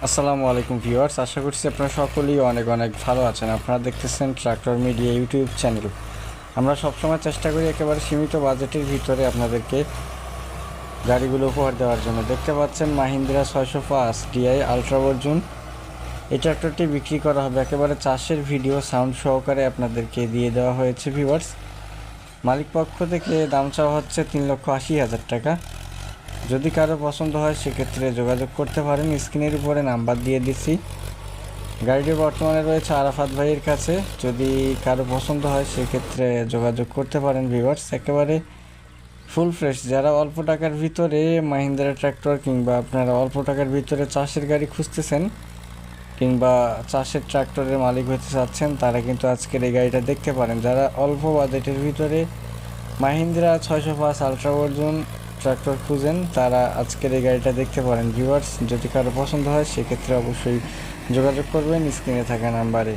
আসসালামু আলাইকুম ভিউয়ার্স, আশা করছি আপনারা সকলেই অনেক অনেক ভালো আছেন। আপনারা দেখতেছেন ট্রাক্টর মিডিয়া ইউটিউব চ্যানেল। আমরা সবসময় চেষ্টা করি একেবারে সীমিত বাজেটের ভিতরে আপনাদেরকে গাড়িগুলো উপহার দেওয়ার জন্য। দেখতে পাচ্ছেন মাহিন্দ্রা 605 ডিআই আলট্রা ভার্জন। এই ট্রাক্টরটি বিক্রি করা হবে একেবারে চাষের ভিডিও সাউন্ড সহকারে আপনাদেরকে দিয়ে দেওয়া হয়েছে ভিউয়ার্স। মালিক পক্ষ থেকে দাম চাওয়া হচ্ছে 3,80,000 টাকা। যদি কারো পছন্দ হয় সেক্ষেত্রে যোগাযোগ করতে পারেন, স্ক্রিনের উপরে নাম্বার দিয়ে দিচ্ছি। গাড়িটি বর্তমানে রয়েছে আরাফাত ভাইয়ের কাছে। যদি কারো পছন্দ হয় সেক্ষেত্রে যোগাযোগ করতে পারেন ভিউয়ার্স। একেবারে ফুল ফ্রেশ, যারা অল্প টাকার ভিতরে মাহিন্দ্রা ট্র্যাক্টর কিংবা আপনারা অল্প টাকার ভিতরে চাষের গাড়ি খুঁজতেছেন কিংবা চাষের ট্র্যাক্টরের মালিক হতে চাচ্ছেন, তারা কিন্তু আজকের এই গাড়িটা দেখতে পারেন। যারা অল্প বাজেটের ভিতরে মাহিন্দ্রা 605 আলট্রা ভার্জন ট্রাক্টর খুঁজেন, তারা আজকের এই গাড়িটা দেখতে পারেন ভিউয়ার্স। যদি কারো পছন্দ হয় সেক্ষেত্রে অবশ্যই যোগাযোগ করবেন স্ক্রিনে থাকা নাম্বারে।